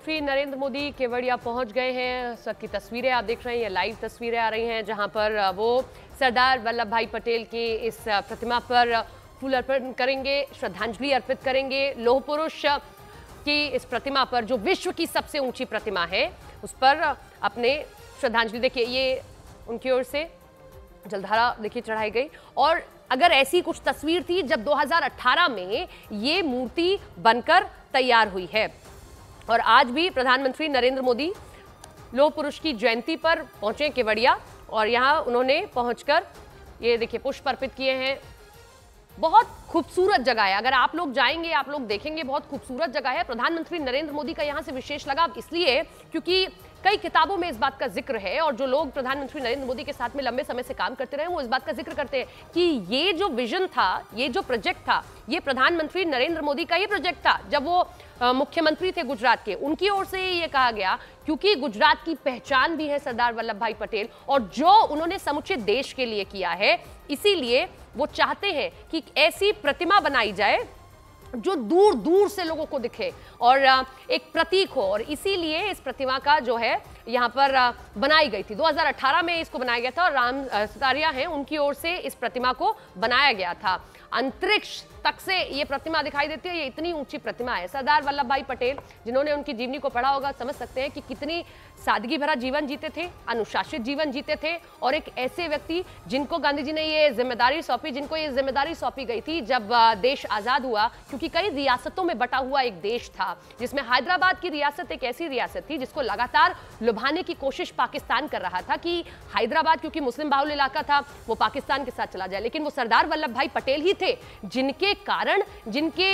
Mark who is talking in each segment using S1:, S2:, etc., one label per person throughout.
S1: श्री नरेंद्र मोदी केवड़िया पहुंच गए हैं। सबकी तस्वीरें आप देख रहे हैं, ये लाइव तस्वीरें आ रही हैं जहां पर वो सरदार वल्लभ भाई पटेल की इस प्रतिमा पर फूल अर्पण करेंगे, श्रद्धांजलि अर्पित करेंगे। लौह पुरुष की इस प्रतिमा पर, जो विश्व की सबसे ऊंची प्रतिमा है, उस पर अपने श्रद्धांजलि, देखिए ये उनकी ओर से जलधारा देखिए चढ़ाई गई। और अगर ऐसी कुछ तस्वीर थी जब 2018 में ये मूर्ति बनकर तैयार हुई है, और आज भी प्रधानमंत्री नरेंद्र मोदी लौह पुरुष की जयंती पर पहुंचे केवड़िया, और यहां उन्होंने पहुंचकर ये देखिए पुष्प अर्पित किए हैं। बहुत खूबसूरत जगह है, अगर आप लोग जाएंगे, आप लोग देखेंगे, बहुत खूबसूरत जगह है। प्रधानमंत्री नरेंद्र मोदी का यहां से विशेष लगाव इसलिए क्योंकि कई किताबों में इस बात का जिक्र है, और जो लोग प्रधानमंत्री नरेंद्र मोदी के साथ में लंबे समय से काम करते रहे, वो इस बात का जिक्र करते हैं कि ये जो विजन था, ये जो प्रोजेक्ट था, ये प्रधानमंत्री नरेंद्र मोदी का ही प्रोजेक्ट था। जब वो मुख्यमंत्री थे गुजरात के, उनकी ओर से ये कहा गया, क्योंकि गुजरात की पहचान भी है सरदार वल्लभ भाई पटेल, और जो उन्होंने समूचे देश के लिए किया है, इसीलिए वो चाहते हैं कि ऐसी प्रतिमा बनाई जाए जो दूर दूर से लोगों को दिखे और एक प्रतीक हो। और इसीलिए इस प्रतिमा का जो है यहाँ पर बनाई गई थी। 2018 में इसको बनाया गया था, और राम सितारिया हैं, उनकी ओर से इस प्रतिमा को बनाया गया था। अंतरिक्ष तक से ये प्रतिमा दिखाई देती है, ये इतनी ऊंची प्रतिमा है। सरदार वल्लभ भाई पटेल, जिन्होंने उनकी जीवनी को पढ़ा होगा, समझ सकते हैं कि कितनी सादगी भरा जीवन जीते थे, अनुशासित जीवन जीते थे, और एक ऐसे व्यक्ति जिनको गांधी जी ने ये जिम्मेदारी सौंपी, जिनको ये जिम्मेदारी सौंपी गई थी जब देश आजाद हुआ, क्योंकि कई रियासतों में बटा हुआ एक देश था, जिसमें हैदराबाद की रियासत एक ऐसी रियासत थी जिसको लगातार लुभाने की कोशिश पाकिस्तान कर रहा था कि हैदराबाद, क्योंकि मुस्लिम बाहुल इलाका था, वो पाकिस्तान के साथ चला जाए। लेकिन वो सरदार वल्लभ भाई पटेल ही थे जिनके कारण, जिनके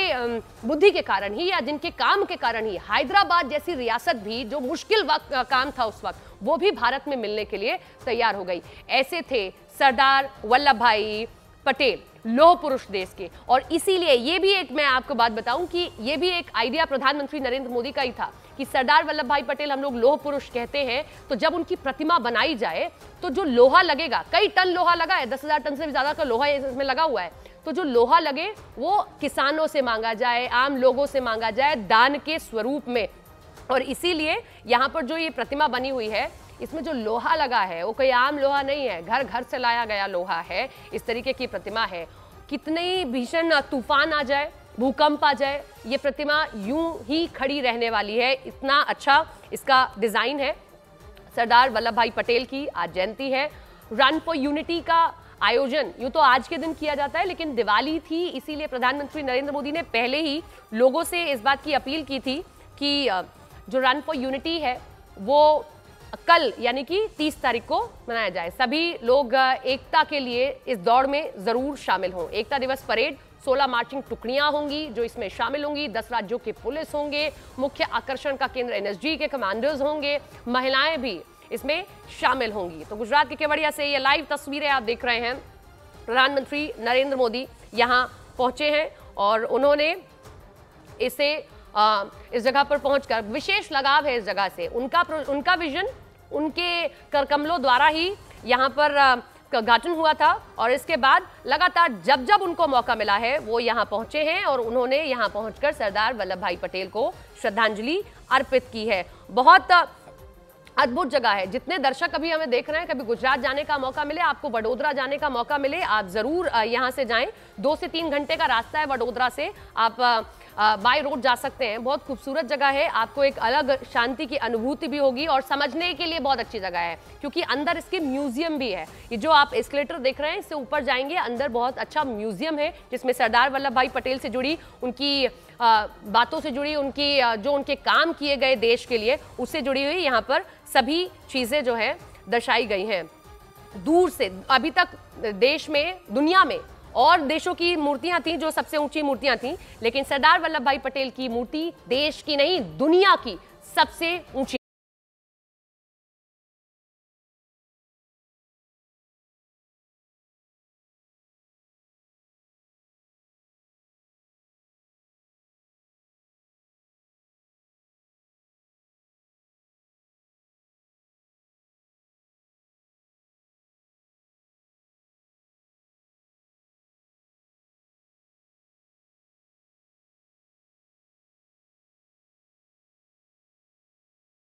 S1: बुद्धि के कारण ही, या जिनके काम के कारण ही हैदराबाद जैसी रियासत भी, जो मुश्किल वक्त काम था उस वक्त, वो भी भारत में मिलने के लिए तैयार हो गई। ऐसे थे सरदार वल्लभ भाई पटेल, लौह पुरुष देश के। और इसीलिए ये भी एक, मैं आपको बात बताऊं कि ये भी एक आइडिया प्रधानमंत्री नरेंद्र मोदी का ही था कि सरदार वल्लभ भाई पटेल हम लोग लौह पुरुष कहते हैं, तो जब उनकी प्रतिमा बनाई जाए तो जो लोहा लगेगा, कई टन लोहा लगा है, 10,000 टन से भी ज्यादा का लोहा इसमें लगा हुआ है, तो जो लोहा लगे वो किसानों से मांगा जाए, आम लोगों से मांगा जाए दान के स्वरूप में। और इसीलिए यहाँ पर जो ये प्रतिमा बनी हुई है, इसमें जो लोहा लगा है वो कोई आम लोहा नहीं है, घर घर से लाया गया लोहा है। इस तरीके की प्रतिमा है। कितने भीषण तूफान आ जाए, भूकंप आ जाए, ये प्रतिमा यूं ही खड़ी रहने वाली है। इतना अच्छा इसका डिजाइन है। सरदार वल्लभ भाई पटेल की आज जयंती है। रन फॉर यूनिटी का आयोजन यूं तो आज के दिन किया जाता है, लेकिन दिवाली थी, इसीलिए प्रधानमंत्री नरेंद्र मोदी ने पहले ही लोगों से इस बात की अपील की थी कि जो रन फॉर यूनिटी है वो कल यानी कि 30 तारीख को मनाया जाए। सभी लोग एकता के लिए इस दौड़ में जरूर शामिल हों। एकता दिवस परेड, 16 मार्चिंग टुकड़ियां होंगी जो इसमें शामिल होंगी, 10 राज्यों के पुलिस होंगे, मुख्य आकर्षण का केंद्र एनएसजी के कमांडर्स होंगे, महिलाएं भी इसमें शामिल होंगी। तो गुजरात के केवड़िया से ये लाइव तस्वीरें आप देख रहे हैं। प्रधानमंत्री नरेंद्र मोदी यहाँ पहुंचे हैं, और उन्होंने इसे इस जगह पर पहुंचकर, विशेष लगाव है इस जगह से, उनका विजन उनके करकमलों द्वारा ही यहाँ पर गठन हुआ था, और इसके बाद लगातार जब जब उनको मौका मिला है वो यहाँ पहुंचे हैं, और उन्होंने यहाँ पहुंचकर सरदार वल्लभ भाई पटेल को श्रद्धांजलि अर्पित की है। बहुत अद्भुत जगह है। जितने दर्शक अभी हमें देख रहे हैं, कभी गुजरात जाने का मौका मिले, आपको वडोदरा जाने का मौका मिले, आप जरूर यहाँ से जाएं। 2 से 3 घंटे का रास्ता है वडोदरा से, आप बाय रोड जा सकते हैं। बहुत खूबसूरत जगह है, आपको एक अलग शांति की अनुभूति भी होगी, और समझने के लिए बहुत अच्छी जगह है, क्योंकि अंदर इसके म्यूजियम भी है। ये जो आप एस्केलेटर देख रहे हैं, इससे ऊपर जाएंगे, अंदर बहुत अच्छा म्यूजियम है, जिसमें सरदार वल्लभ भाई पटेल से जुड़ी, उनकी बातों से जुड़ी, उनकी जो उनके काम किए गए देश के लिए, उससे जुड़ी हुई यहाँ पर सभी चीजें जो है दर्शाई गई हैं। दूर से अभी तक देश में, दुनिया में और देशों की मूर्तियां थी जो सबसे ऊंची मूर्तियां थी, लेकिन सरदार वल्लभ भाई पटेल की मूर्ति देश की नहीं, दुनिया की सबसे ऊंची